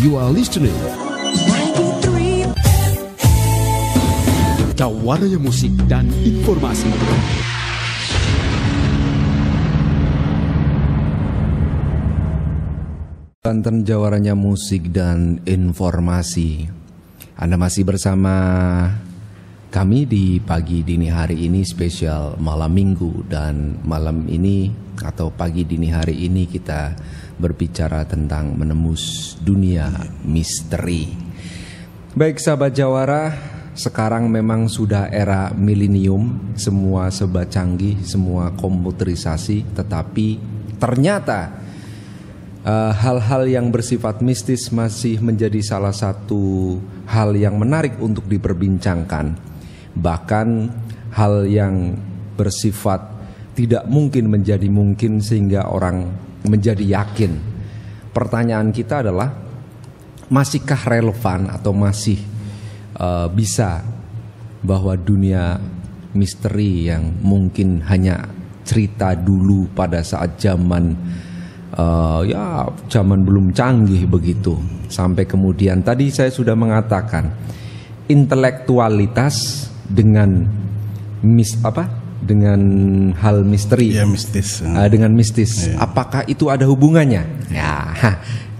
You are listening Jawaranya Musik dan Informasi. Banten Jawaranya Musik dan Informasi. Anda masih bersama kami di pagi dini hari ini spesial malam minggu. Dan malam ini atau pagi dini hari ini kita berbicara tentang menembus dunia misteri. Baik sahabat Jawara, sekarang memang sudah era milenium, semua serba canggih, semua komputerisasi, tetapi ternyata hal-hal yang bersifat mistis masih menjadi salah satu hal yang menarik untuk diperbincangkan. Bahkan hal yang bersifat tidak mungkin menjadi mungkin sehingga orang menjadi yakin. Pertanyaan kita adalah, masihkah relevan atau masih bisa bahwa dunia misteri yang mungkin hanya cerita dulu pada saat zaman zaman belum canggih begitu, sampai kemudian tadi saya sudah mengatakan intelektualitas dengan dengan hal misteri, ya, mistis, dengan mistis, ya. Apakah itu ada hubungannya? Ya,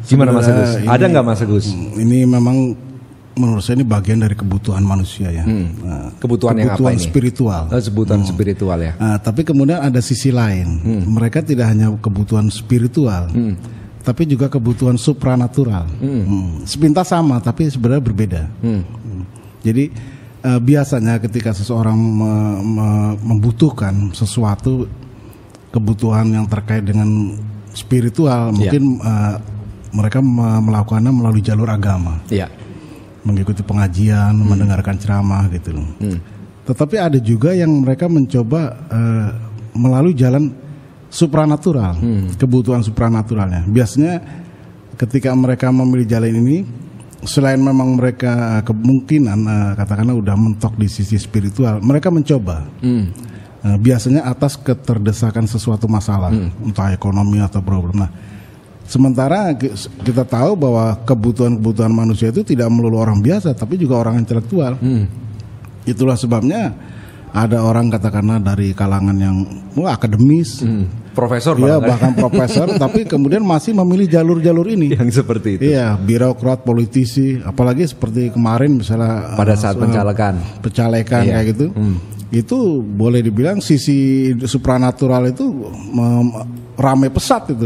gimana Mas Agus? Ada nggak Mas Agus? Ini memang menurut saya ini bagian dari kebutuhan manusia ya. Kebutuhan yang apa ini? Spiritual. Kebutuhan spiritual ya. Tapi kemudian ada sisi lain. Mereka tidak hanya kebutuhan spiritual, tapi juga kebutuhan supranatural. Sepintas sama, tapi sebenarnya berbeda. Jadi biasanya ketika seseorang membutuhkan sesuatu, kebutuhan yang terkait dengan spiritual, mungkin mereka melakukannya melalui jalur agama. Yeah. Mengikuti pengajian, mendengarkan ceramah gitu. Tetapi ada juga yang mereka mencoba melalui jalan supranatural, kebutuhan supranaturalnya. Biasanya ketika mereka memilih jalan ini, selain memang mereka kemungkinan katakanlah udah mentok di sisi spiritual, mereka mencoba. Biasanya atas keterdesakan sesuatu masalah, entah ekonomi atau problem. Nah, sementara kita tahu bahwa kebutuhan-kebutuhan manusia itu tidak melulu orang biasa, tapi juga orang intelektual. Itulah sebabnya ada orang katakanlah dari kalangan yang akademis, profesor, ya bahkan profesor, tapi kemudian masih memilih jalur-jalur ini. Yang seperti itu. Iya, birokrat, politisi, apalagi seperti kemarin misalnya pada saat pencalekan kayak gitu. Itu boleh dibilang sisi supranatural itu ramai pesat itu.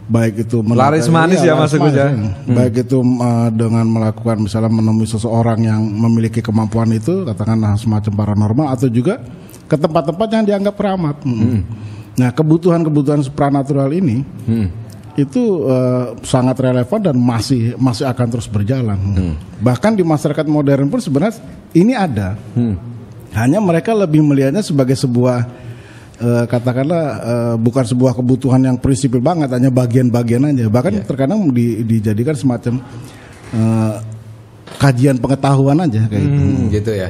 Baik itu laris manis ya Mas Agus ya. Baik itu dengan melakukan misalnya menemui seseorang yang memiliki kemampuan itu, katakanlah semacam paranormal, atau juga ke tempat-tempat yang dianggap keramat. Nah, kebutuhan-kebutuhan supranatural ini itu sangat relevan dan masih akan terus berjalan. Bahkan di masyarakat modern pun sebenarnya ini ada. Hanya mereka lebih melihatnya sebagai sebuah katakanlah bukan sebuah kebutuhan yang prinsipil banget, hanya bagian-bagian aja. Bahkan terkadang dijadikan semacam kajian pengetahuan aja kayak gitu ya.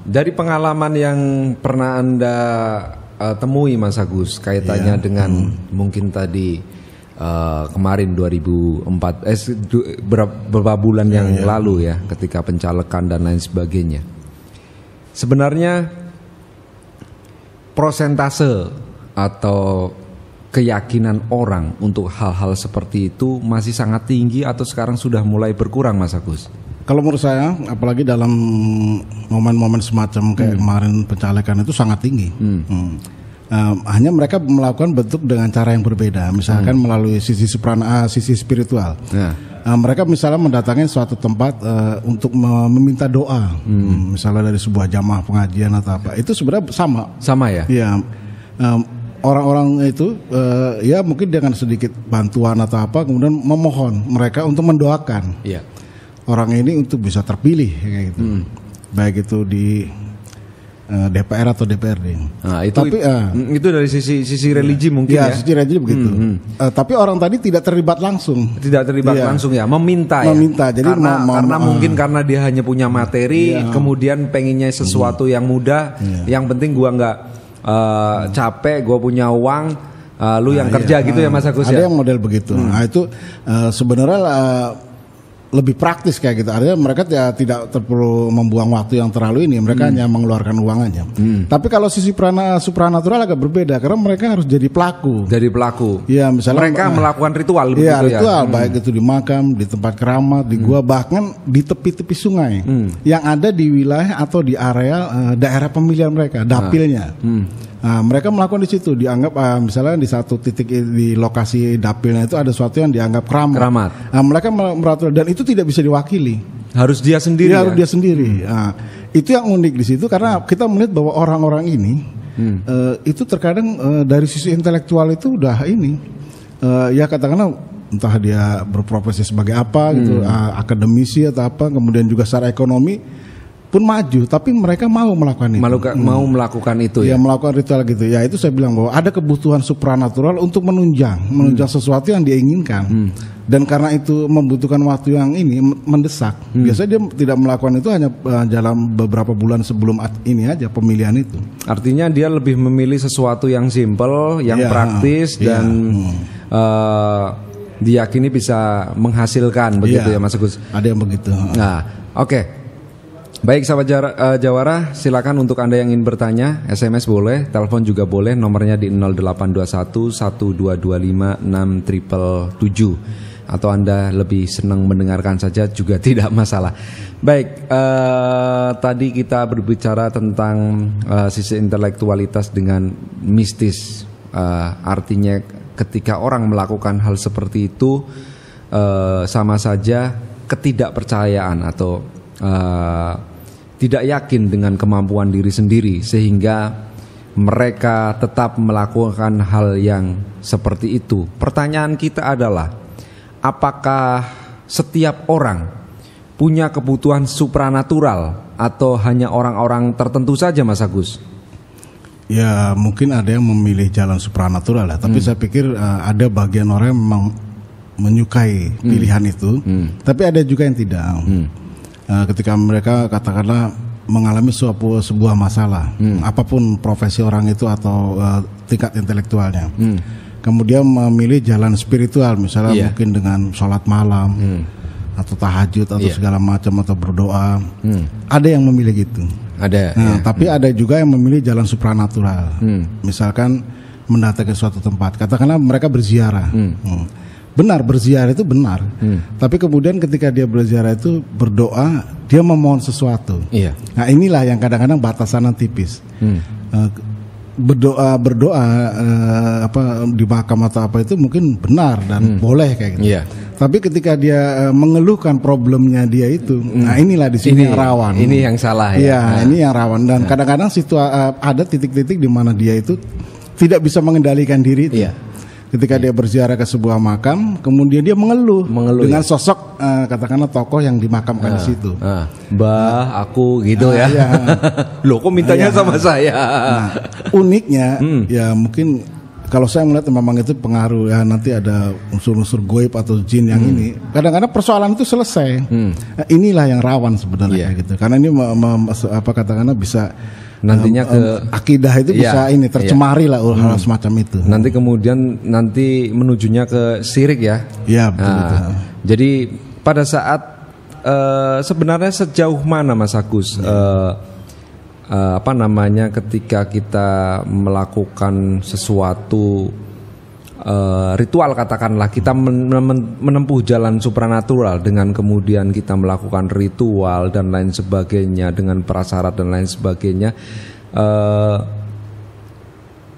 Dari pengalaman yang pernah Anda temui Mas Agus kaitannya dengan mungkin tadi kemarin 2004 beberapa bulan yang lalu ya, ketika pencalekan dan lain sebagainya. Sebenarnya prosentase atau keyakinan orang untuk hal-hal seperti itu masih sangat tinggi atau sekarang sudah mulai berkurang Mas Agus? Kalau menurut saya, apalagi dalam momen-momen semacam kayak kemarin pencalekan itu sangat tinggi. Hanya mereka melakukan bentuk dengan cara yang berbeda, misalkan melalui sisi spiritual. Mereka misalnya mendatangi suatu tempat untuk meminta doa, misalnya dari sebuah jamaah pengajian atau apa. Itu sebenarnya sama ya. Iya, orang-orang itu ya mungkin dengan sedikit bantuan atau apa, kemudian memohon mereka untuk mendoakan orang ini untuk bisa terpilih kayak gitu, baik itu di DPR atau DPRD. Nah, itu dari sisi religi mungkin ya. Sisi religi begitu. Tapi orang tadi tidak terlibat langsung. Tidak terlibat langsung ya, meminta. Jadi karena mungkin karena dia hanya punya materi, kemudian pengennya sesuatu yang mudah. Yang penting gua nggak capek, gua punya uang, lu yang kerja gitu ya Mas Agus ada ya? yang model begitu. Nah itu sebenarnya lebih praktis kayak gitu. Artinya mereka tidak perlu membuang waktu yang terlalu ini. Mereka hanya mengeluarkan uang aja. Tapi kalau sisi supranatural agak berbeda karena mereka harus jadi pelaku. Jadi pelaku. Ya, misalnya mereka melakukan ritual begitu ya. Ritual baik itu di makam, di tempat keramat, di gua, bahkan di tepi-tepi sungai yang ada di wilayah atau di area daerah pemilihan mereka, dapilnya. Nah, mereka melakukan di situ, dianggap misalnya di satu titik di lokasi dapilnya itu ada sesuatu yang dianggap keramat. Nah, mereka meratur dan itu tidak bisa diwakili. Harus dia sendiri. Harus dia sendiri. Nah, itu yang unik di situ karena kita melihat bahwa orang-orang ini itu terkadang dari sisi intelektual itu udah ini, ya katakanlah entah dia berprofesi sebagai apa gitu, akademisi atau apa, kemudian juga secara ekonomi pun maju, tapi mereka mau melakukan itu. Mau melakukan itu ya. Ya, melakukan ritual gitu. Ya, itu saya bilang bahwa ada kebutuhan supranatural untuk menunjang sesuatu yang dia inginkan. Dan karena itu membutuhkan waktu yang ini mendesak. Biasanya dia tidak melakukan itu hanya dalam beberapa bulan sebelum ini aja pemilihan itu. Artinya dia lebih memilih sesuatu yang simple, yang praktis dan diyakini bisa menghasilkan begitu ya Mas Agus. Ada yang begitu. Nah, oke. Baik sahabat Jawara, silakan untuk Anda yang ingin bertanya, SMS boleh, telepon juga boleh, nomornya di 0821 1225 6777. Atau Anda lebih senang mendengarkan saja juga tidak masalah. Baik, tadi kita berbicara tentang sisi intelektualitas dengan mistis. Artinya ketika orang melakukan hal seperti itu sama saja ketidakpercayaan atau tidak yakin dengan kemampuan diri sendiri sehingga mereka tetap melakukan hal yang seperti itu. Pertanyaan kita adalah, apakah setiap orang punya kebutuhan supranatural atau hanya orang-orang tertentu saja Mas Agus? Ya mungkin ada yang memilih jalan supranatural ya, tapi saya pikir ada bagian orang yang memang menyukai pilihan itu, tapi ada juga yang tidak. Ketika mereka katakanlah mengalami sebuah masalah, apapun profesi orang itu atau tingkat intelektualnya, kemudian memilih jalan spiritual, misalnya mungkin dengan sholat malam atau tahajud atau segala macam atau berdoa, ada yang memilih gitu. Ada. Tapi ada juga yang memilih jalan supranatural, misalkan mendatangi suatu tempat, katakanlah mereka berziarah. Benar, berziarah itu benar. Tapi kemudian ketika dia berziarah itu berdoa, dia memohon sesuatu. Nah inilah yang kadang-kadang batasannya tipis. Berdoa apa di makam atau apa itu mungkin benar dan boleh kayak gitu. Tapi ketika dia mengeluhkan problemnya dia itu, nah inilah di sini yang rawan. Ini yang salah ya. Ini yang rawan dan kadang-kadang ada titik-titik di mana dia itu tidak bisa mengendalikan diri itu. Ketika dia berziarah ke sebuah makam, kemudian dia mengeluh dengan sosok katakanlah tokoh yang dimakamkan di situ. Mbah, aku gitu ya. Loh, kok mintanya sama saya? Nah, uniknya ya mungkin kalau saya melihat memang itu pengaruh ya, nanti ada unsur-unsur goib atau jin yang ini. Kadang-kadang persoalan itu selesai. Nah, inilah yang rawan sebenarnya gitu. Karena ini katakanlah bisa nantinya ke akidah itu bisa ini tercemari lah hal semacam itu. Nanti kemudian menujunya ke syirik ya. Iya betul. Jadi pada saat sebenarnya sejauh mana Mas Agus ketika kita melakukan sesuatu ritual, katakanlah kita menempuh jalan supranatural dengan kemudian kita melakukan ritual dan lain sebagainya dengan prasyarat dan lain sebagainya,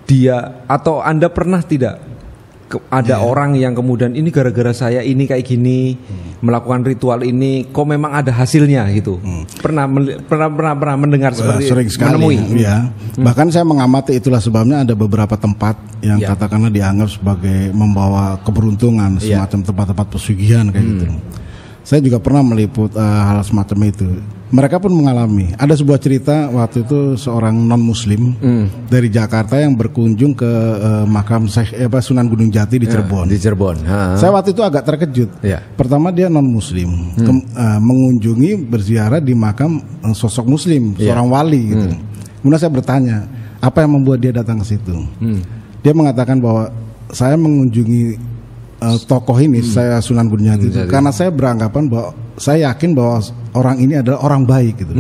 dia atau Anda pernah tidak ada orang yang kemudian ini gara-gara saya ini kayak gini melakukan ritual ini kok memang ada hasilnya gitu. Pernah mendengar seperti sering sekali menemui. Bahkan saya mengamati, itulah sebabnya ada beberapa tempat yang katakanlah dianggap sebagai membawa keberuntungan, semacam tempat-tempat pesugihan kayak gitu. Saya juga pernah meliput hal semacam itu. Mereka pun mengalami. Ada sebuah cerita waktu itu seorang non-muslim dari Jakarta yang berkunjung ke makam Sunan Gunung Jati di Cirebon. Saya waktu itu agak terkejut. Pertama dia non-muslim, mengunjungi berziarah di makam sosok muslim, seorang wali gitu. Kemudian saya bertanya, apa yang membuat dia datang ke situ? Dia mengatakan bahwa saya mengunjungi tokoh ini, saya Sunan Gunung Jati itu karena saya beranggapan bahwa saya yakin bahwa orang ini adalah orang baik gitu.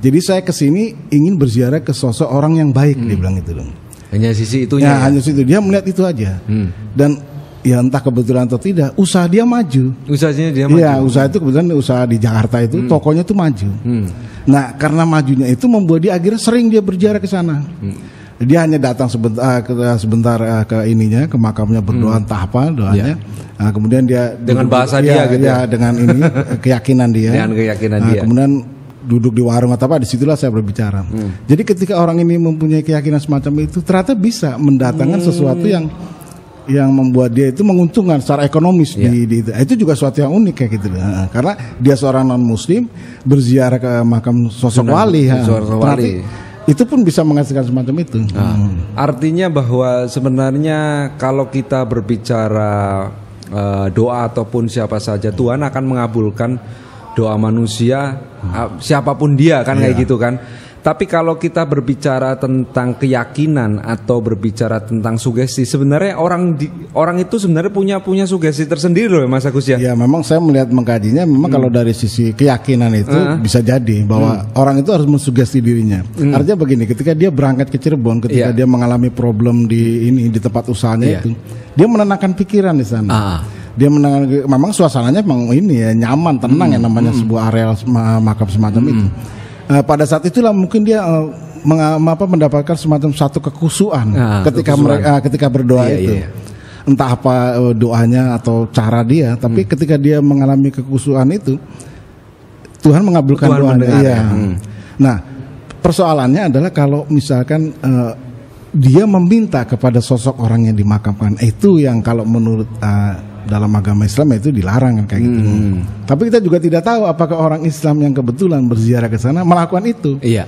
Jadi saya kesini ingin berziarah ke sosok orang yang baik, dia bilang itu dong. Hanya sisi itunya. Ya, hanya situ dia melihat itu aja. Dan ya entah kebetulan atau tidak, usaha dia maju. Usahanya dia maju. Iya, usaha itu kebetulan usaha di Jakarta itu tokonya tuh maju. Nah, karena majunya itu membuat dia akhirnya sering dia berziarah ke sana. Dia hanya datang sebentar ke ininya, ke makamnya berdoa entah apa doanya. Nah, kemudian dia dengan bahasa dia gitu ya. Dengan ini keyakinan dia. Dengan keyakinan dia. Kemudian duduk di warung atau apa, disitulah saya berbicara. Jadi ketika orang ini mempunyai keyakinan semacam itu, ternyata bisa mendatangkan sesuatu yang membuat dia itu menguntungkan secara ekonomis itu juga suatu yang unik kayak gitu. Karena dia seorang non muslim berziarah ke makam sosok wali. Itu pun bisa menghasilkan semacam itu. Artinya bahwa sebenarnya kalau kita berbicara doa ataupun siapa saja, Tuhan akan mengabulkan doa manusia siapapun dia kan kayak gitu kan. Tapi kalau kita berbicara tentang keyakinan atau berbicara tentang sugesti, sebenarnya orang itu sebenarnya punya sugesti tersendiri loh Mas Agus ya. Ya memang saya mengkajinya memang kalau dari sisi keyakinan itu bisa jadi bahwa orang itu harus mensugesti dirinya. Artinya begini, ketika dia berangkat ke Cirebon, ketika dia mengalami problem di tempat usahanya itu, dia menenangkan pikiran di sana. Dia memang suasananya memang ini ya nyaman, tenang yang namanya sebuah areal makam semacam itu. Pada saat itulah mungkin dia mendapatkan semacam satu kekusuan ketika berdoa itu. Entah apa doanya atau cara dia, tapi ketika dia mengalami kekusuan itu, Tuhan mengabulkan doanya. Nah, persoalannya adalah kalau misalkan dia meminta kepada sosok orang yang dimakamkan, itu yang kalau menurut dalam agama Islam itu dilarang kan kayak gitu. Tapi kita juga tidak tahu apakah orang Islam yang kebetulan berziarah ke sana melakukan itu. Iya.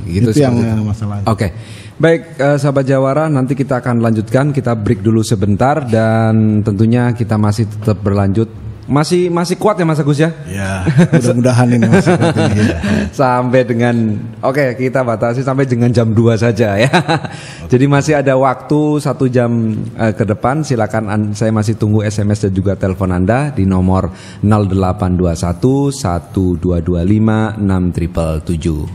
Gitu itu yang masalahnya. Oke. Baik, sahabat Jawara, nanti kita akan lanjutkan. Kita break dulu sebentar dan tentunya kita masih tetap berlanjut. Masih kuat ya Mas Agus ya? Ya, mudah-mudahan ini masih kuat ini, ya. Sampai dengan kita batasi sampai dengan jam 2 saja ya. Jadi masih ada waktu 1 jam ke depan. Silakan, saya masih tunggu SMS dan juga telepon Anda di nomor 0821 1225 6777.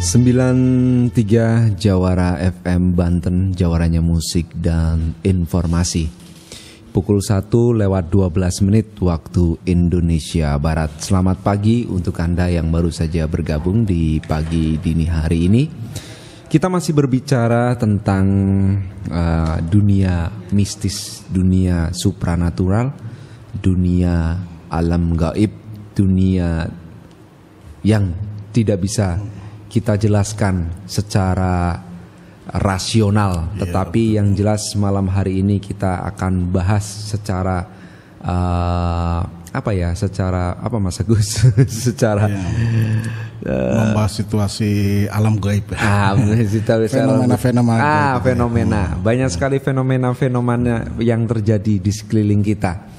93 Jawara FM Banten, jawaranya musik dan informasi. Pukul 1:12 waktu Indonesia Barat. Selamat pagi untuk Anda yang baru saja bergabung di pagi dini hari ini. Kita masih berbicara tentang dunia mistis, dunia supranatural, dunia alam gaib, dunia yang tidak bisa kita jelaskan secara rasional, tetapi yang jelas malam hari ini kita akan bahas secara secara apa Mas Agus? secara membahas situasi alam gaib. Fenomena. Banyak sekali fenomena yang terjadi di sekeliling kita.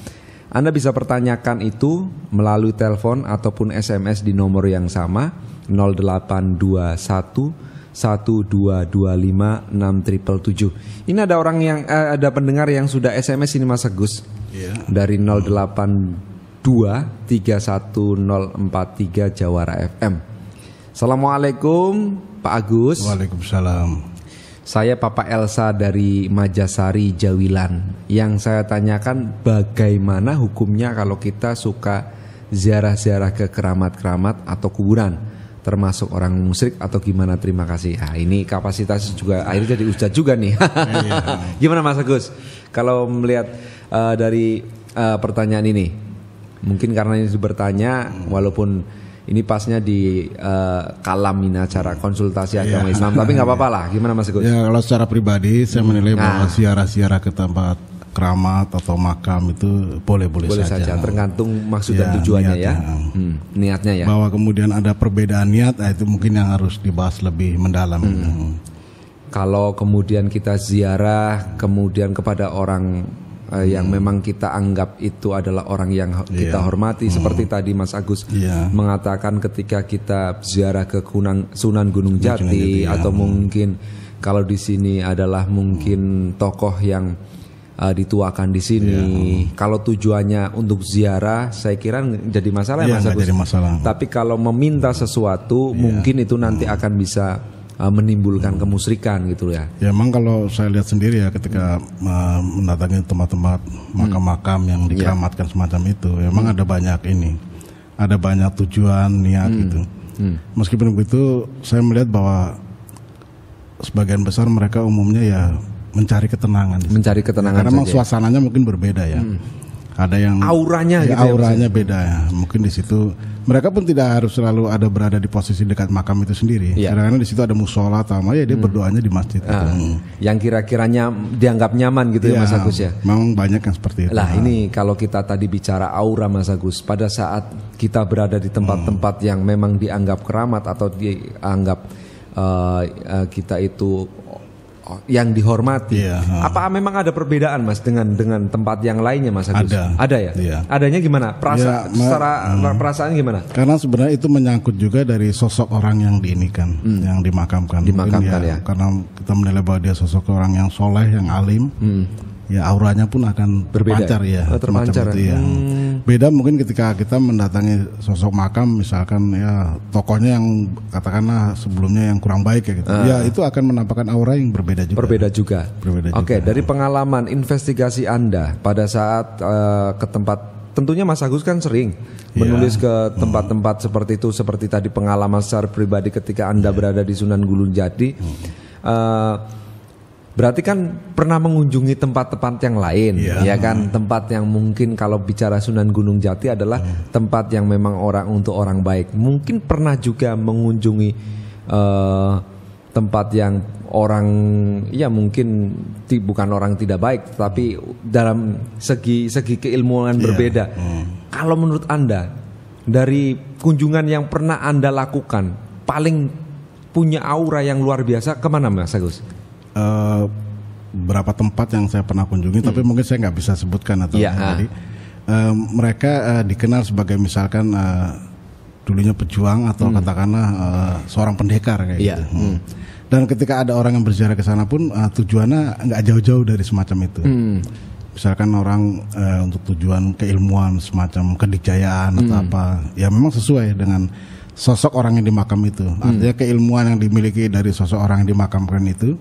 Anda bisa pertanyakan itu melalui telepon ataupun SMS di nomor yang sama 0821 1225 6777. Ini ada ada pendengar yang sudah SMS ini Mas Agus. Dari 082 31043 Jawara FM. Assalamualaikum Pak Agus. Waalaikumsalam. Saya Papa Elsa dari Majasari Jawilan. Yang saya tanyakan, bagaimana hukumnya kalau kita suka ziarah-ziarah ke keramat-keramat atau kuburan, termasuk orang musyrik atau gimana? Terima kasih. Ini kapasitas juga akhirnya jadi ustadz juga nih. Gimana Mas Agus kalau melihat dari pertanyaan ini? Mungkin karena ini bertanya, walaupun ini pasnya di kalamin acara konsultasi agama Islam, tapi nggak apa-apa lah. Gimana Mas Agus? Ya, kalau secara pribadi saya menilai bahwa ziarah-ziarah ke tempat keramat atau makam itu boleh saja. Tergantung maksud dan tujuannya niatnya ya. Bahwa kemudian ada perbedaan niat, itu mungkin yang harus dibahas lebih mendalam. Kalau kemudian kita ziarah kemudian kepada orang yang memang kita anggap itu adalah orang yang kita hormati. Seperti tadi Mas Agus mengatakan ketika kita ziarah ke Sunan Gunung Jati, atau mungkin kalau di sini adalah mungkin tokoh yang dituakan di sini. Kalau tujuannya untuk ziarah, saya kira jadi masalah ya Mas Agus. Tapi kalau meminta sesuatu, mungkin itu nanti akan bisa menimbulkan kemusyrikan gitu ya. Ya memang kalau saya lihat sendiri ya ketika mendatangi tempat-tempat makam-makam yang dikeramatkan semacam itu, memang ada banyak tujuan, niat gitu. Meskipun begitu, saya melihat bahwa sebagian besar mereka umumnya ya mencari ketenangan. Karena memang suasananya mungkin berbeda ya. Ada yang auranya gitu auranya beda ya. Mungkin di situ mereka pun tidak harus selalu berada di posisi dekat makam itu sendiri. Karena di situ ada musola atau apa, ya dia berdoanya di masjid. Yang kira-kiranya dianggap nyaman gitu ya Mas Agus ya. Memang banyak yang seperti itu. Lah ini kalau kita tadi bicara aura Mas Agus, pada saat kita berada di tempat-tempat yang memang dianggap keramat atau dianggap kita itu yang dihormati. Apa memang ada perbedaan Mas dengan tempat yang lainnya Mas Agus? Ada ya? Adanya gimana? Secara perasaan gimana? Karena sebenarnya itu menyangkut juga dari sosok orang yang diinikan, yang dimakamkan. Ya. Karena kita menilai bahwa dia sosok orang yang soleh, yang alim. Ya auranya pun akan terpancar ya. Terpancar. Itu, ya. Beda mungkin ketika kita mendatangi sosok makam, misalkan ya tokohnya yang katakanlah sebelumnya yang kurang baik ya gitu. Ya itu akan menampakkan aura yang berbeda juga. Oke, dari pengalaman investigasi Anda pada saat ke tempat, tentunya Mas Agus kan sering menulis ke tempat-tempat seperti itu, seperti tadi pengalaman secara pribadi ketika Anda berada di Sunan Gunung Jati. Berarti kan pernah mengunjungi tempat-tempat yang lain, ya kan? Tempat yang mungkin kalau bicara Sunan Gunung Jati adalah tempat yang memang untuk orang baik. Mungkin pernah juga mengunjungi tempat yang orang, ya mungkin bukan orang tidak baik, tapi dalam segi keilmuan berbeda. Kalau menurut Anda, dari kunjungan yang pernah Anda lakukan, paling punya aura yang luar biasa kemana Mas Agus? Beberapa tempat yang saya pernah kunjungi, tapi mungkin saya nggak bisa sebutkan atau jadi mereka dikenal sebagai misalkan dulunya pejuang atau katakanlah seorang pendekar kayak gitu. Dan ketika ada orang yang berziarah ke sana pun tujuannya nggak jauh-jauh dari semacam itu. Misalkan orang untuk tujuan keilmuan semacam kedikjayaan atau apa, ya memang sesuai dengan sosok orang yang dimakam itu. Artinya keilmuan yang dimiliki dari sosok orang yang dimakamkan itu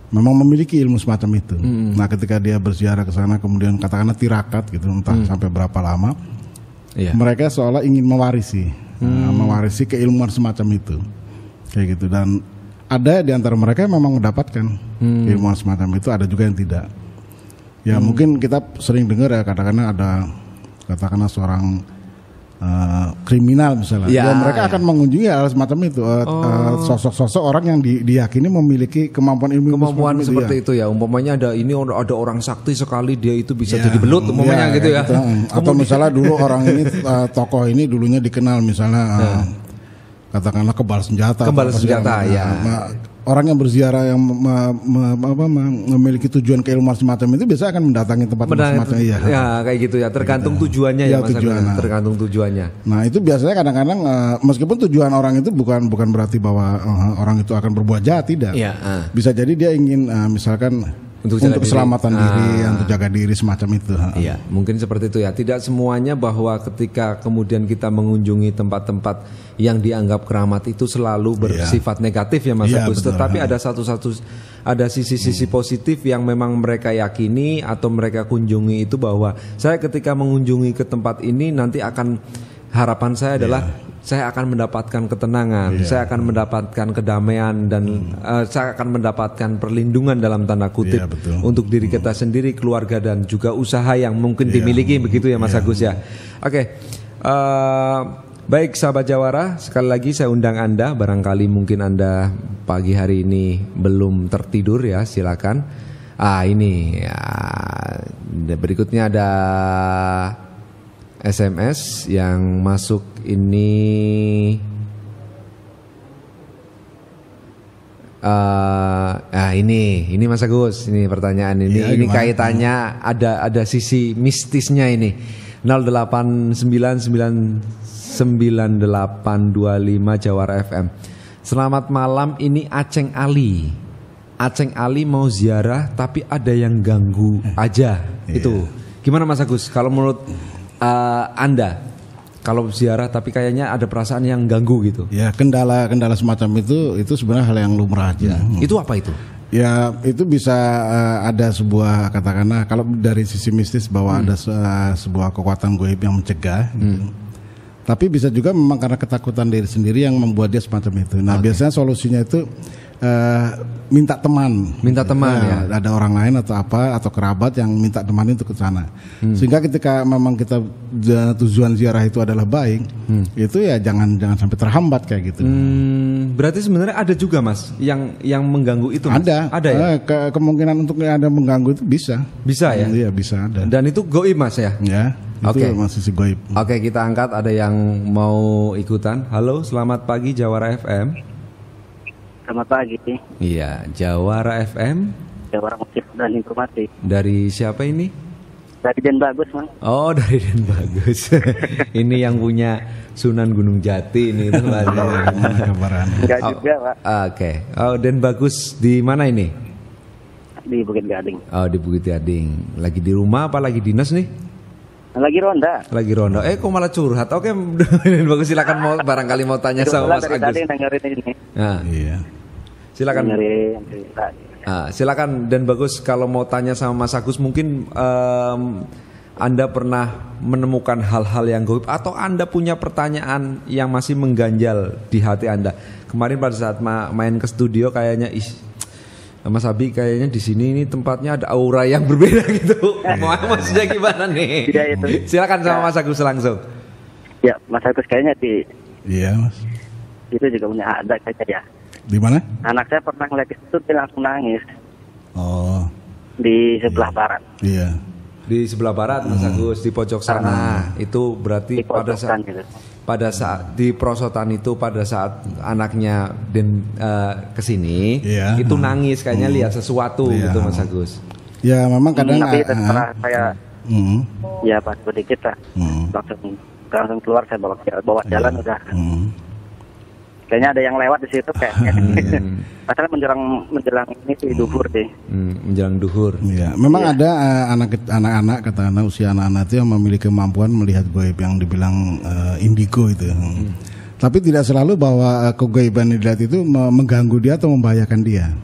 memang memiliki ilmu semacam itu. Nah, ketika dia berziarah ke sana kemudian katakanlah tirakat gitu, entah sampai berapa lama, mereka seolah ingin mewarisi keilmuan semacam itu, kayak gitu. Dan ada di antara mereka yang memang mendapatkan keilmuan semacam itu, ada juga yang tidak. Ya mungkin kita sering dengar ya katakanlah seorang kriminal misalnya, mereka akan mengunjungi hal semacam itu, sosok-sosok orang yang diyakini memiliki kemampuan seperti itu ya. Umpamanya ada orang sakti sekali, dia itu bisa jadi belut umpamanya gitu ya. Atau misalnya dulu orang ini tokoh ini dulunya dikenal misalnya katakanlah kebal senjata. Orang yang berziarah yang memiliki tujuan keilmuan semacam itu biasanya akan mendatangi tempat semacam itu. Ya kayak gitu ya, tergantung tujuannya ya Mas. Tergantung tujuannya. Nah itu biasanya kadang-kadang meskipun tujuan orang itu bukan berarti bahwa orang itu akan berbuat jahat, tidak. Bisa jadi dia ingin misalkan untuk keselamatan diri, untuk jaga diri semacam itu. Iya, mungkin seperti itu ya. Tidak semuanya bahwa ketika kemudian kita mengunjungi tempat-tempat yang dianggap keramat itu selalu bersifat negatif ya Mas Agus. Tetapi ada sisi-sisi positif yang memang mereka yakini atau mereka kunjungi itu, bahwa saya ketika mengunjungi ke tempat ini nanti harapan saya adalah saya akan mendapatkan ketenangan, saya akan mendapatkan kedamaian, dan saya akan mendapatkan perlindungan dalam tanda kutip untuk diri kita sendiri, keluarga, dan juga usaha yang mungkin dimiliki, begitu ya Mas Agus ya. Oke, baik sahabat Jawara, sekali lagi saya undang Anda, barangkali mungkin Anda pagi hari ini belum tertidur ya, silakan. Ini berikutnya ada SMS yang masuk ini. Ini Mas Agus, ini pertanyaan ini. Ya, ini gimana? kaitannya ada sisi mistisnya ini. 08999825 Jawara FM. Selamat malam, ini Aceng Ali. Aceng Ali mau ziarah tapi ada yang ganggu aja. Itu. Gimana Mas Agus? Kalau menurut Anda, kalau ziarah tapi kayaknya ada perasaan yang ganggu gitu. Ya, kendala semacam itu sebenarnya hal yang lumrah aja. Itu apa itu? Ya, itu bisa ada sebuah, katakanlah kalau dari sisi mistis bahwa ada sebuah kekuatan gaib yang mencegah gitu. Tapi bisa juga memang karena ketakutan diri sendiri yang membuat dia semacam itu. Nah, biasanya solusinya itu minta teman. Minta teman ya. Ada orang lain atau apa atau kerabat yang minta teman itu ke sana. Sehingga ketika memang kita tujuan ziarah itu adalah baik, itu ya jangan sampai terhambat kayak gitu. Berarti sebenarnya ada juga Mas yang mengganggu itu Mas? Ada ya? Kemungkinan untuk ada mengganggu itu bisa. Bisa ya? Iya, bisa ada. Dan itu gaib Mas ya? Ya. Itu masih si gaib. Oke, kita angkat, ada yang mau ikutan. Halo, selamat pagi Jawara FM. Selamat pagi. Iya, Jawara FM. Jawara Musik dan Informasi. Dari siapa ini? Dari Den Bagus, Mas. Oh, dari Den Bagus. Ini yang punya Sunan Gunung Jati ini itu Mas. Enggak juga, Pak. Oke. Oh, Den Bagus di mana ini? Di Bukit Gading. Oh, di Bukit Gading. Lagi di rumah apa lagi dinas nih? Lagi ronda. Lagi ronda. Kok malah curhat? Oke, bagus, silakan barangkali mau tanya sama Mas Agus. Tadi dengerin ini. Nah, iya. Silakan. Silakan Dan Bagus, kalau mau tanya sama Mas Agus mungkin Anda pernah menemukan hal-hal yang gaib atau Anda punya pertanyaan yang masih mengganjal di hati Anda. Kemarin pada saat main ke studio kayaknya Mas Abi kayaknya di sini ini tempatnya ada aura yang berbeda gitu. Maksudnya gimana nih? Ya, itu. Silakan sama Mas Agus langsung. Ya, Mas Agus kayaknya Iya, Mas. Itu juga punya ada kayaknya ya. Di mana? Anak saya pernah ngeliat itu dia langsung nangis. Oh. Di sebelah barat. Iya. Di sebelah barat Mas Agus, di pojok sana. Itu berarti pada saat di perosotan itu pada saat anaknya kesini itu nangis kayaknya lihat sesuatu gitu Mas Agus. Ya memang kadang tapi setelah saya ya pas sedikit lah langsung keluar, saya bawa jalan udah kayaknya ada yang lewat di situ kayaknya. Padahal menjelang ini sih duhur deh. Menjelang duhur. Ya, memang ada anak-anak katakanlah usia anak-anak itu yang memiliki kemampuan melihat gaib yang dibilang indigo itu. Tapi tidak selalu bahwa kegaiban yang dilihat itu mengganggu dia atau membahayakan dia.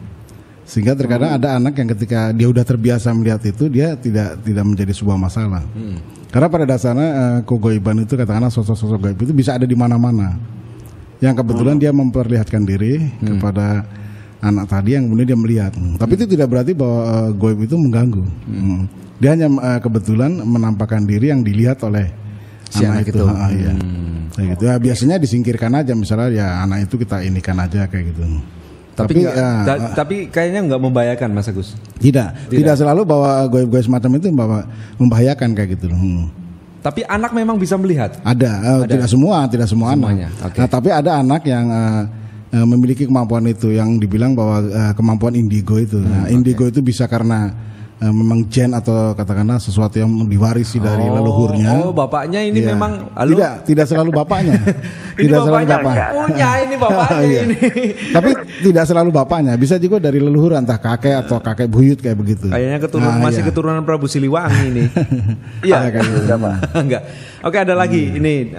Sehingga terkadang ada anak yang ketika dia udah terbiasa melihat itu dia tidak menjadi sebuah masalah. Karena pada dasarnya kegaiban itu katakanlah sosok-sosok gaib itu bisa ada di mana-mana. Yang kebetulan dia memperlihatkan diri kepada anak tadi yang kemudian dia melihat. Tapi itu tidak berarti bahwa gaib itu mengganggu. Dia hanya kebetulan menampakkan diri yang dilihat oleh si anak itu. Iya. Kayak gitu. Ya, biasanya disingkirkan aja, misalnya ya anak itu kita inikan aja kayak gitu. Tapi kayaknya nggak membahayakan Mas Agus. Tidak selalu bahwa gaib-gaib semacam itu membahayakan kayak gitu. Tapi anak memang bisa melihat. Ada. Tidak semua anak. Okay. Nah, tapi ada anak yang memiliki kemampuan itu yang dibilang bahwa kemampuan indigo itu. Indigo itu bisa karena memang gen atau katakanlah sesuatu yang diwarisi dari leluhurnya. Oh, bapaknya ini memang tidak selalu bapaknya. Tidak selalu bapaknya. Punya ini bapaknya ini. Tapi tidak selalu bapaknya, bisa juga dari leluhur entah kakek atau kakek buyut kayak begitu. Kayaknya keturunan Prabu Siliwangi ini. Iya, enggak. Oke, ada lagi ini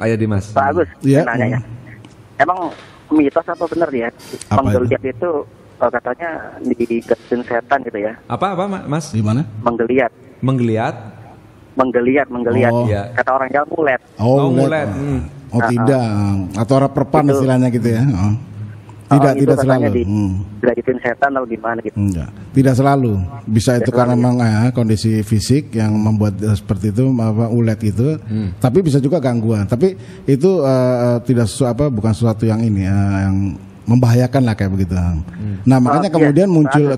Ayo Dimas. Pak Agus, nanya. Emang mitos apa benar ya? Menggeliat itu katanya digatuin setan gitu ya. Apa Mas? Di mana? Menggeliat. Oh. Ya. Kata orang Jawa ngulet. Ngulet. Oh tidak. Atau orang perpan istilahnya gitu ya. Tidak selalu. Digatuin setan atau gimana gitu. Enggak. Tidak selalu. Bisa itu karena memang kondisi fisik yang membuat seperti itu ulet itu. Tapi bisa juga gangguan. Tapi itu bukan sesuatu yang ini yang membahayakan lah kayak begitu. Nah makanya kemudian muncul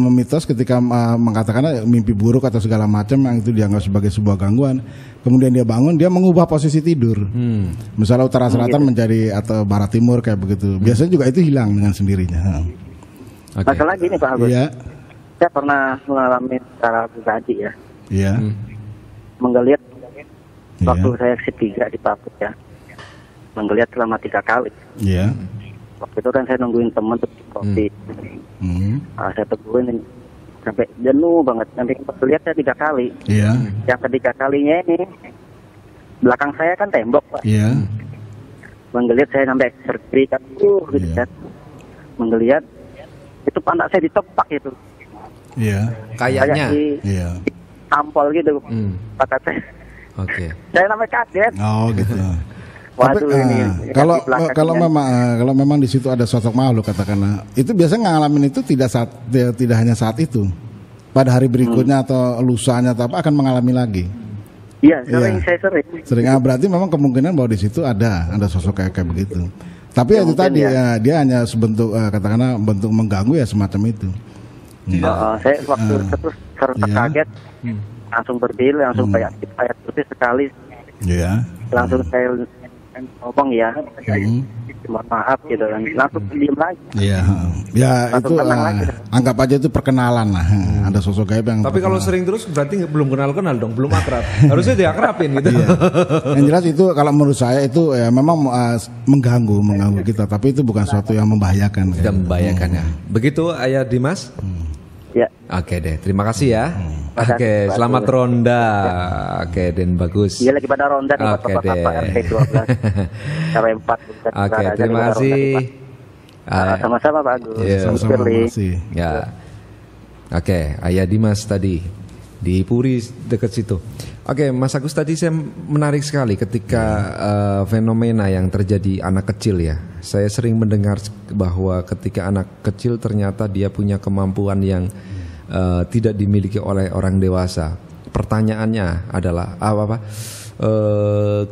mitos ketika mengatakan mimpi buruk atau segala macam yang itu dianggap sebagai sebuah gangguan. kemudian dia bangun, dia mengubah posisi tidur. Misalnya utara selatan menjadi atau barat timur kayak begitu. Biasanya juga itu hilang dengan sendirinya. Masalah gini Pak Agus. Iya. Saya pernah mengalami secara pribadi ya. Iya. Menggeliat waktu saya ketiga di Papua ya. Menggeliat selama 3 kali. Iya. Waktu itu kan saya nungguin teman untuk kopi. Saya tungguin sampai jenuh banget. Nanti lihat saya 3 kali. Iya. Yang ketiga kalinya ini belakang saya kan tembok Pak. Iya. Menggeliat saya sampai berdiri gitu kan. Menggeliat itu pantat saya ditepak itu. Iya. Kayaknya. Iya. Ampol gitu. Pantat saya. Oke. Saya namanya kaget. Oh gitu. Waduh, tapi ini kalau memang di situ ada sosok makhluk katakanlah, itu biasanya ngalamin itu tidak hanya saat itu, pada hari berikutnya atau lusanya atau apa akan mengalami lagi. Iya, saya sering. Berarti memang kemungkinan bahwa di situ ada sosok kayak begitu. Tapi itu tadi ya, dia hanya sebentuk katakanlah bentuk mengganggu ya semacam itu. Saya waktu itu kaget, langsung berdiri, langsung kayak putih sekali. Iya. Langsung saya ngomong ya, mohon maaf gitu kan, langsung diem lagi. Iya, ya itu anggap aja itu perkenalan lah. Ada sosok gaib yang. Tapi kalau sering terus berarti belum kenal dong, belum akrab. Harusnya diakrabin gitu. Iya. Yang jelas itu kalau menurut saya itu ya memang mengganggu kita, tapi itu bukan sesuatu yang membahayakan. Tidak membahayakan ya. Begitu Ayah Dimas. Ya. Oke deh, terima kasih ya. Oke, selamat ronda. Oke, dan bagus. Iya lagi pada ronda nih Bapak-bapak RT 12 sampai 4. Oke, terima kasih. Sama-sama Pak Agus. Sama-sama, terima kasih. Ya. Oke, Ayah Dimas tadi di Puri dekat situ. Oke, Mas Agus tadi saya menarik sekali ketika fenomena yang terjadi anak kecil ya. Saya sering mendengar bahwa ketika anak kecil ternyata dia punya kemampuan yang tidak dimiliki oleh orang dewasa. Pertanyaannya adalah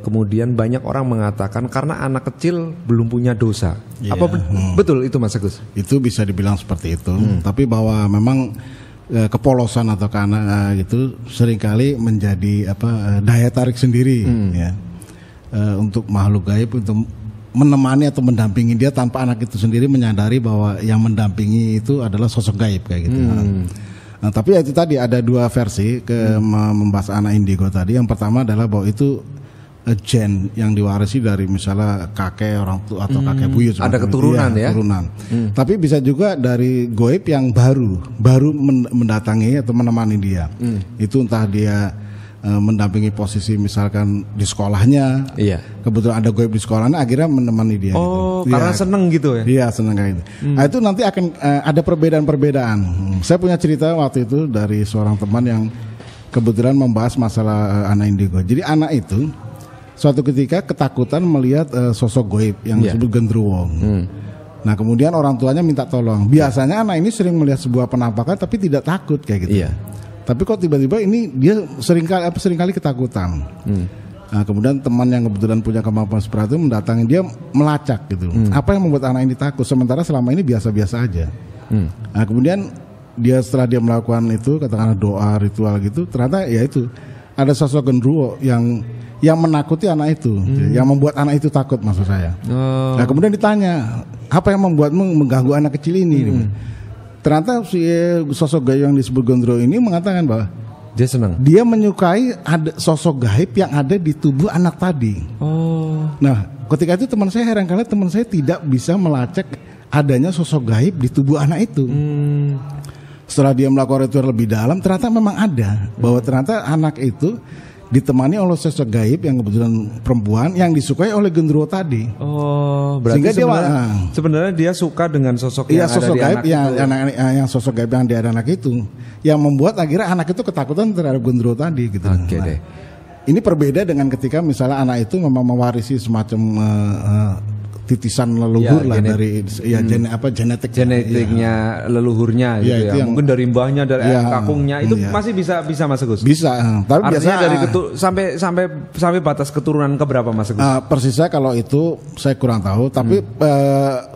kemudian banyak orang mengatakan karena anak kecil belum punya dosa. Yeah. Apa betul itu Mas Agus? Itu bisa dibilang seperti itu. Tapi bahwa memang kepolosan atau karena itu seringkali menjadi daya tarik sendiri ya untuk makhluk gaib untuk menemani atau mendampingi dia tanpa anak itu sendiri menyadari bahwa yang mendampingi itu adalah sosok gaib kayak gitu. Nah, tapi itu tadi ada 2 versi membahas anak indigo tadi. Yang pertama adalah bahwa itu gen yang diwarisi dari misalnya kakek orang tua atau kakek buyut. Ada keturunan ya. Keturunan. Tapi bisa juga dari goib yang baru mendatangi atau menemani dia. Itu entah dia mendampingi posisi misalkan di sekolahnya. Iya. Kebetulan ada goib di sekolahnya, akhirnya menemani dia. Oh, gitu. Karena seneng gitu ya? Iya, seneng kayak gitu. Nah, itu nanti akan ada perbedaan-perbedaan. Saya punya cerita waktu itu dari seorang teman yang kebetulan membahas masalah anak indigo. Jadi anak itu suatu ketika ketakutan melihat sosok goib yang disebut genderuwo. Nah, kemudian orang tuanya minta tolong. Biasanya anak ini sering melihat sebuah penampakan tapi tidak takut kayak gitu. Iya. Tapi kok tiba-tiba ini dia seringkali ketakutan. Nah, kemudian teman yang kebetulan punya kemampuan seperti itu mendatangi dia, melacak gitu. Apa yang membuat anak ini takut sementara selama ini biasa-biasa aja. Nah, kemudian setelah dia melakukan itu katakanlah doa ritual gitu, ternyata ya itu ada sosok genderuwo yang menakuti anak itu, yang membuat anak itu takut maksud saya. Nah, kemudian ditanya, apa yang membuatmu mengganggu anak kecil ini? Ternyata si sosok gaib yang disebut genderuwo ini mengatakan bahwa dia senang. Dia menyukai ada sosok gaib yang ada di tubuh anak tadi. Nah, ketika itu teman saya heran karena teman saya tidak bisa melacak adanya sosok gaib di tubuh anak itu. Setelah dia melakukan ritual lebih dalam, ternyata memang ada bahwa ternyata anak itu ditemani oleh sosok gaib yang kebetulan perempuan yang disukai oleh genderuwo tadi. Oh, berarti sebenarnya dia suka dengan sosok yang sosok ada gaib di anak yang sosok gaib yang di anak itu, yang membuat akhirnya anak itu ketakutan terhadap genderuwo tadi gitu. Oke deh. Ini berbeda dengan ketika misalnya anak itu memang mewarisi semacam titisan leluhur lah dari genetiknya leluhurnya gitu ya. Mungkin dari mbahnya, dari kakungnya itu masih bisa Mas Agus. Bisa. Tapi artinya dari sampai batas keturunan ke berapa Mas Agus? Persisnya kalau itu saya kurang tahu, tapi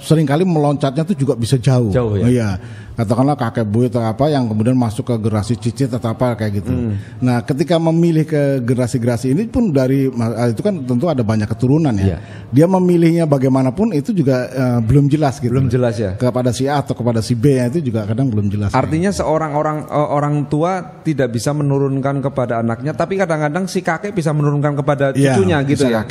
seringkali meloncatnya itu juga bisa jauh. Ya. Iya. Katakanlah kakek buyut atau apa yang kemudian masuk ke generasi cicit atau apa kayak gitu. Nah, ketika memilih ke generasi ini pun dari itu kan tentu ada banyak keturunan ya. Dia memilihnya bagaimanapun itu juga belum jelas gitu. Belum jelas ya. Kepada si A atau kepada si B itu juga kadang belum jelas. Artinya seorang orang tua tidak bisa menurunkan kepada anaknya, tapi kadang-kadang si kakek bisa menurunkan kepada cucunya gitu ya.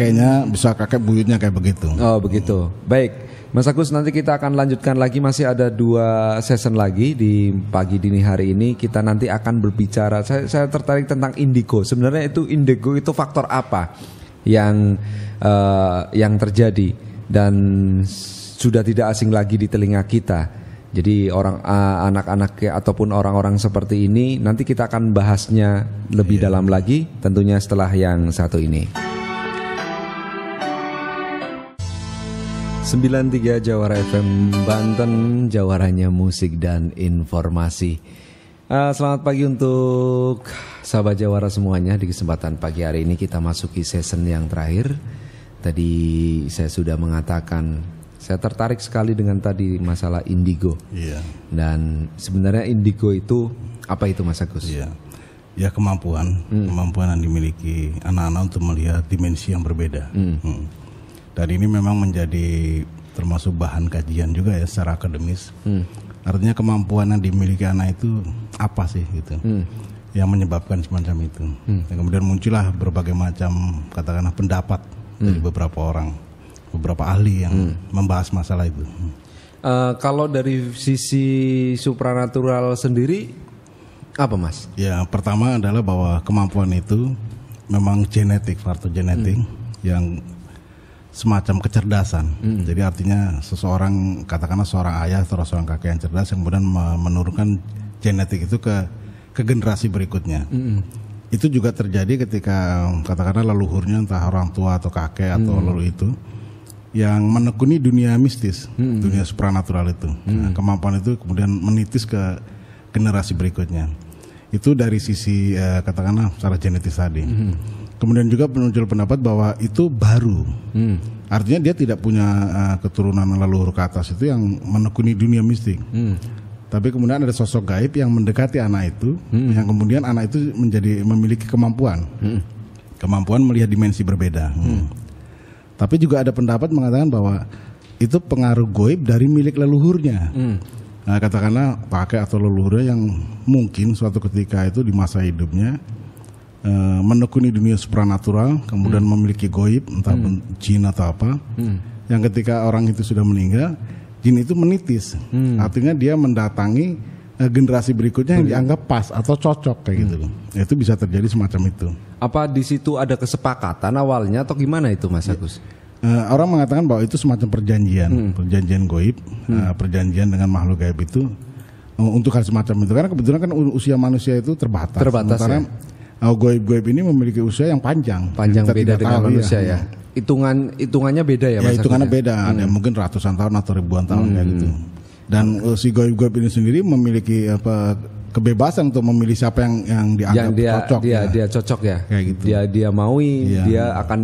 Bisa kakek buyutnya kayak begitu. Oh, begitu. Baik. Mas Agus, nanti kita akan lanjutkan lagi, masih ada 2 season lagi di pagi dini hari ini. Kita nanti akan berbicara, saya tertarik tentang indigo. Sebenarnya itu indigo itu faktor apa yang terjadi dan sudah tidak asing lagi di telinga kita. Jadi anak-anak ataupun orang-orang seperti ini nanti kita akan bahasnya lebih dalam lagi, tentunya setelah yang satu ini. 93 Jawara FM Banten, jawaranya musik dan informasi. Selamat pagi untuk sahabat Jawara semuanya. Di kesempatan pagi hari ini kita masuki season yang terakhir. Tadi saya sudah mengatakan saya tertarik sekali dengan tadi masalah indigo. Dan sebenarnya indigo itu apa itu Mas Agus? Ya kemampuan yang dimiliki anak-anak untuk melihat dimensi yang berbeda. Dan ini memang menjadi termasuk bahan kajian juga ya secara akademis. Artinya kemampuan yang dimiliki anak itu apa sih gitu, yang menyebabkan semacam itu. Dan kemudian muncullah berbagai macam katakanlah pendapat dari beberapa ahli yang membahas masalah itu. Kalau dari sisi supranatural sendiri apa Mas? Ya pertama adalah bahwa kemampuan itu memang genetik, faktor genetik yang semacam kecerdasan. Jadi artinya seseorang, katakanlah seorang ayah atau seorang kakek yang cerdas yang kemudian menurunkan genetik itu ke generasi berikutnya. Itu juga terjadi ketika katakanlah leluhurnya entah orang tua atau kakek atau leluhur itu yang menekuni dunia mistis, dunia supranatural itu. Nah, kemampuan itu kemudian menitis ke generasi berikutnya. Itu dari sisi katakanlah secara genetis tadi. Kemudian juga muncul pendapat bahwa itu baru. Artinya dia tidak punya keturunan leluhur ke atas itu yang menekuni dunia mistik. Tapi kemudian ada sosok gaib yang mendekati anak itu, yang kemudian anak itu memiliki kemampuan melihat dimensi berbeda. Tapi juga ada pendapat mengatakan bahwa itu pengaruh gaib dari milik leluhurnya. Nah, katakanlah kakek atau leluhurnya yang mungkin suatu ketika itu di masa hidupnya menekuni dunia supranatural, kemudian memiliki goib, entah jin atau apa, yang ketika orang itu sudah meninggal, jin itu menitis, artinya dia mendatangi generasi berikutnya yang dianggap pas atau cocok kayak gitu. Itu bisa terjadi semacam itu. Apa di situ ada kesepakatan awalnya atau gimana itu Mas Agus? Orang mengatakan bahwa itu semacam perjanjian goib, perjanjian dengan makhluk gaib itu untuk hal semacam itu, karena kebetulan kan usia manusia itu terbatas. Sementara goib-goib ini memiliki usia yang panjang beda dengan manusia ya. Hitungannya beda ya Mas? Hitungannya beda, ada mungkin ratusan tahun atau ribuan tahun kayak gitu. Dan si goib-goib ini sendiri memiliki kebebasan untuk memilih siapa yang dianggap cocok. Dia cocok ya. Kayak gitu. Dia maui, dia akan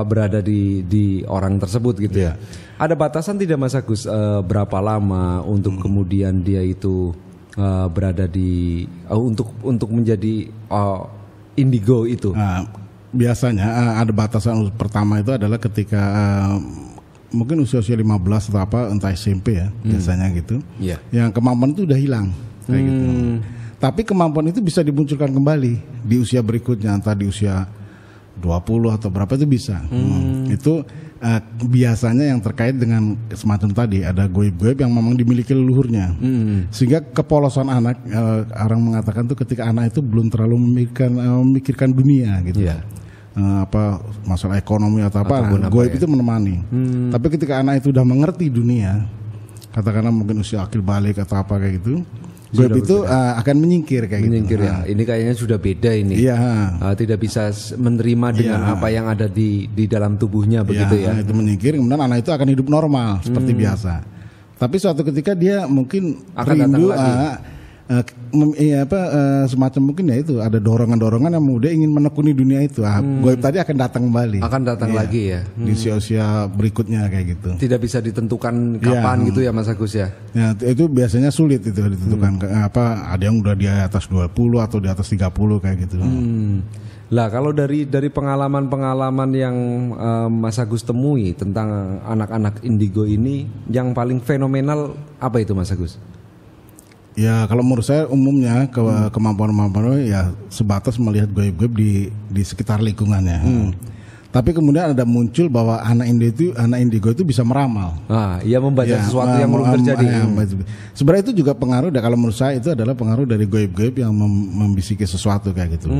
berada di orang tersebut gitu ya. Ada batasan tidak Mas Agus berapa lama untuk kemudian dia itu berada di untuk menjadi indigo itu? Biasanya ada batasan pertama itu adalah ketika mungkin usia 15 atau apa, entah SMP ya, biasanya gitu. Yang kemampuan itu udah hilang kayak gitu. Tapi kemampuan itu bisa dimunculkan kembali di usia berikutnya, entah di usia 20 atau berapa itu bisa. Itu biasanya yang terkait dengan semacam tadi, ada goib-goib yang memang dimiliki leluhurnya. Sehingga kepolosan anak, orang mengatakan tuh ketika anak itu belum terlalu memikirkan dunia gitu. Masalah ekonomi atau apa, goib itu menemani. Tapi ketika anak itu udah mengerti dunia, katakanlah mungkin usia akil balik atau apa kayak gitu, Goib itu akan menyingkir kayak menyingkir gitu. Ya. Ini kayaknya sudah beda ini. Iya. Tidak bisa menerima dengan apa yang ada di dalam tubuhnya begitu ya. Itu menyingkir, kemudian anak itu akan hidup normal seperti biasa. Tapi suatu ketika dia mungkin akan rindu semacam mungkin ya itu ada dorongan-dorongan yang dia ingin menekuni dunia itu. Goib tadi akan datang kembali. Akan datang lagi ya. Di usia berikutnya kayak gitu. Tidak bisa ditentukan kapan gitu ya Mas Agus ya. Ya, itu biasanya sulit itu ditentukan. Ada yang udah di atas 20 atau di atas 30 kayak gitu. Lah kalau dari pengalaman-pengalaman yang Mas Agus temui tentang anak-anak indigo ini, yang paling fenomenal apa itu Mas Agus? Ya kalau menurut saya umumnya kemampuan-kemampuan ya sebatas melihat goib-goib di sekitar lingkungannya. Tapi kemudian ada muncul bahwa anak indigo itu bisa meramal. Ia membaca sesuatu yang belum terjadi. Sebenarnya itu juga pengaruh. Kalau menurut saya itu adalah pengaruh dari goib-goib yang membisiki sesuatu kayak gitu.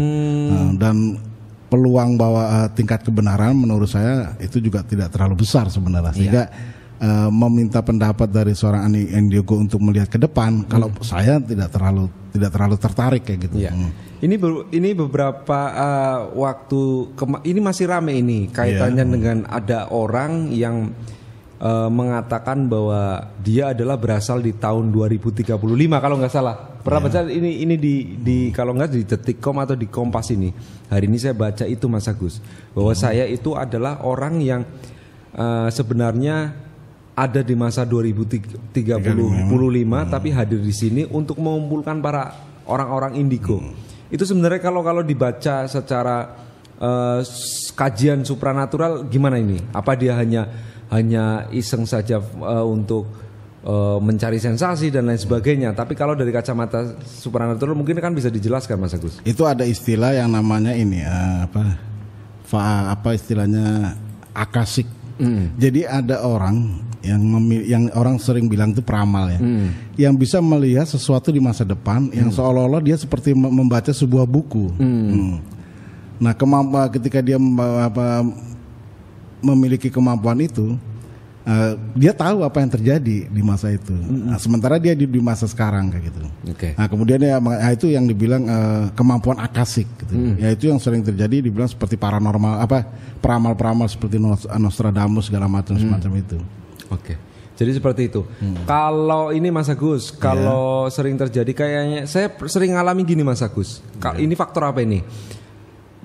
Dan peluang bahwa tingkat kebenaran menurut saya itu juga tidak terlalu besar sebenarnya. Sehingga meminta pendapat dari seorang indigo untuk melihat ke depan, kalau saya tidak terlalu tertarik kayak gitu. Ini beberapa waktu ini masih rame ini kaitannya dengan ada orang yang mengatakan bahwa dia adalah berasal di tahun 2035 kalau nggak salah. Pernah baca ini di kalau nggak di Detik.com atau di Kompas ini. Hari ini saya baca itu Mas Agus bahwa saya itu adalah orang yang sebenarnya ada di masa 2035 tapi hadir di sini untuk mengumpulkan para orang-orang indigo. Itu sebenarnya kalau dibaca secara kajian supranatural gimana ini? Apa dia hanya iseng saja untuk mencari sensasi dan lain sebagainya? Tapi kalau dari kacamata supranatural mungkin kan bisa dijelaskan Mas Agus. Itu ada istilah yang namanya ini istilahnya akasik. Jadi ada orang yang orang sering bilang itu peramal ya, yang bisa melihat sesuatu di masa depan yang seolah-olah dia seperti membaca sebuah buku. Nah, kemampuan ketika dia memiliki kemampuan itu, dia tahu apa yang terjadi di masa itu. Nah, sementara dia di masa sekarang kayak gitu. Nah, kemudian itu yang dibilang kemampuan akasik gitu. Yaitu yang sering terjadi dibilang seperti paranormal peramal-peramal seperti Nostradamus segala macam semacam itu. Jadi seperti itu. Kalau ini Mas Agus, kalau sering terjadi kayaknya saya sering ngalami gini Mas Agus. Ini faktor apa ini?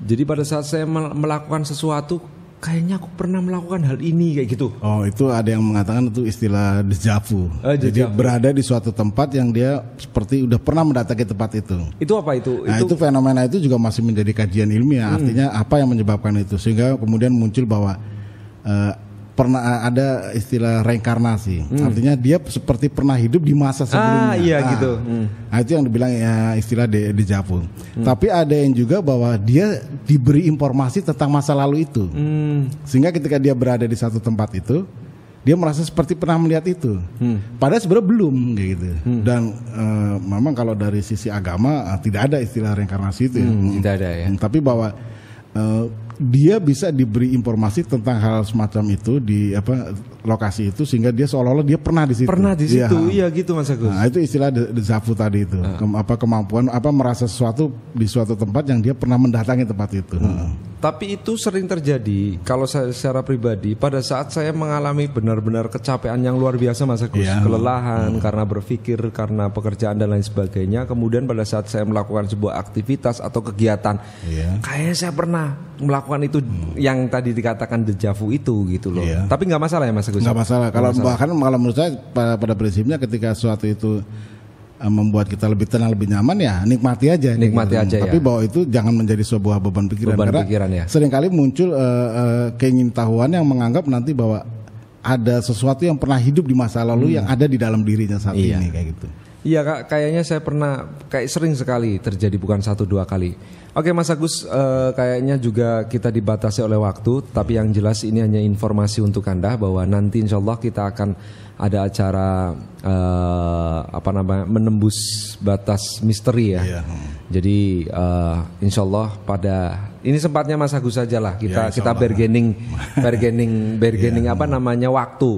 Jadi pada saat saya melakukan sesuatu, kayaknya aku pernah melakukan hal ini kayak gitu. Oh, itu ada yang mengatakan itu istilah déjà vu. Jadi berada di suatu tempat yang dia seperti udah pernah mendatangi tempat itu. Itu apa itu? Nah, itu fenomena itu juga masih menjadi kajian ilmiah. Artinya apa yang menyebabkan itu sehingga kemudian muncul bahwa pernah ada istilah reinkarnasi. Artinya dia seperti pernah hidup di masa sebelumnya. Gitu. Nah, itu yang dibilang istilah déjà vu. Tapi ada yang juga bahwa dia diberi informasi tentang masa lalu itu. Sehingga ketika dia berada di satu tempat itu, dia merasa seperti pernah melihat itu. Padahal sebenarnya belum gitu. Dan memang kalau dari sisi agama tidak ada istilah reinkarnasi itu. Tidak ada ya. Tapi bahwa dia bisa diberi informasi tentang hal semacam itu di lokasi itu sehingga dia seolah-olah dia pernah di situ. Iya gitu Mas Agus. Nah, itu istilah déjà vu tadi itu. Kemampuan merasa sesuatu di suatu tempat yang dia pernah mendatangi tempat itu. Tapi itu sering terjadi kalau saya secara pribadi pada saat saya mengalami benar-benar kecapean yang luar biasa Mas Agus, kelelahan karena berpikir, karena pekerjaan dan lain sebagainya. Kemudian pada saat saya melakukan sebuah aktivitas atau kegiatan, kayaknya saya pernah melakukan itu yang tadi dikatakan déjà vu itu gitu loh. Tapi nggak masalah ya Mas Agus? Nggak masalah. Kalau bahkan kalau menurut saya pada prinsipnya ketika sesuatu itu membuat kita lebih tenang, lebih nyaman ya nikmati aja. Tapi bahwa itu jangan menjadi sebuah beban pikiran. Karena seringkali muncul keingintahuan yang menganggap nanti bahwa ada sesuatu yang pernah hidup di masa lalu yang ada di dalam dirinya saat ini kayak gitu. Iya Kak, kayaknya saya pernah sering sekali terjadi, bukan 1-2 kali. Oke Mas Agus, kayaknya juga kita dibatasi oleh waktu, tapi yang jelas ini hanya informasi untuk Anda bahwa nanti insya Allah kita akan ada acara menembus batas misteri ya. Jadi insya Allah pada ini sempatnya Mas Agus saja lah kita bargaining waktu.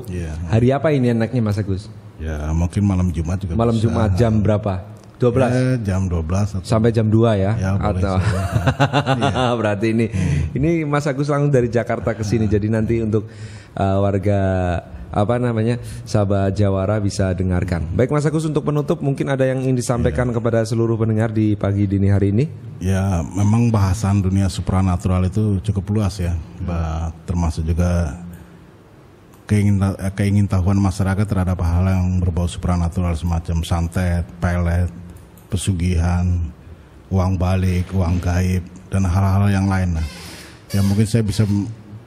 Hari apa ini enaknya Mas Agus? Ya mungkin malam Jumat juga. Malam Jumat jam berapa? 12 jam 12 sampai jam 2 ya, atau iya. Berarti ini Mas Agus langsung dari Jakarta ke sini. Jadi nanti untuk warga sahabat Jawara bisa dengarkan. Baik Mas Agus, untuk penutup mungkin ada yang ingin disampaikan kepada seluruh pendengar di pagi dini hari ini? Ya, memang bahasan dunia supranatural itu cukup luas ya, termasuk juga keingintahuan masyarakat terhadap hal yang berbau supranatural semacam santet, pelet, pesugihan, uang balik, uang gaib, dan hal-hal yang lain. Ya mungkin saya bisa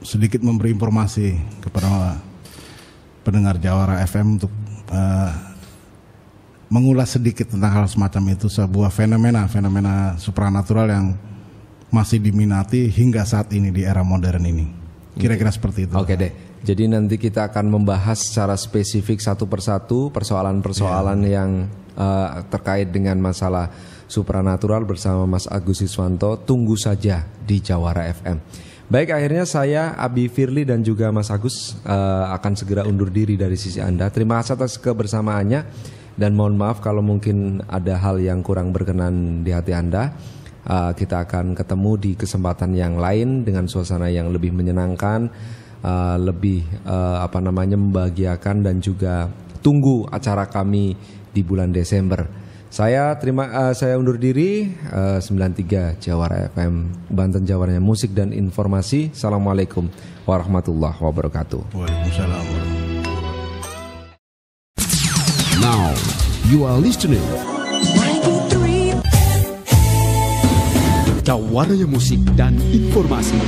sedikit memberi informasi kepada pendengar Jawara FM untuk mengulas sedikit tentang hal semacam itu, sebuah fenomena supranatural yang masih diminati hingga saat ini di era modern ini. Kira-kira seperti itu. Oke deh. Jadi nanti kita akan membahas secara spesifik satu persatu persoalan-persoalan yang terkait dengan masalah supranatural bersama Mas Agus Iswanto. Tunggu saja di Jawara FM. Baik, akhirnya saya Abi Firly dan juga Mas Agus akan segera undur diri dari sisi Anda. Terima kasih atas kebersamaannya dan mohon maaf kalau mungkin ada hal yang kurang berkenan di hati Anda. Kita akan ketemu di kesempatan yang lain dengan suasana yang lebih menyenangkan, lebih membahagiakan, dan juga tunggu acara kami di bulan Desember. Saya undur diri. 93 Jawara FM, Banten, Jawaranya musik dan informasi. Assalamualaikum warahmatullahi wabarakatuh. Waalaikumsalam. Now you are listening Jawaranya musik dan informasi.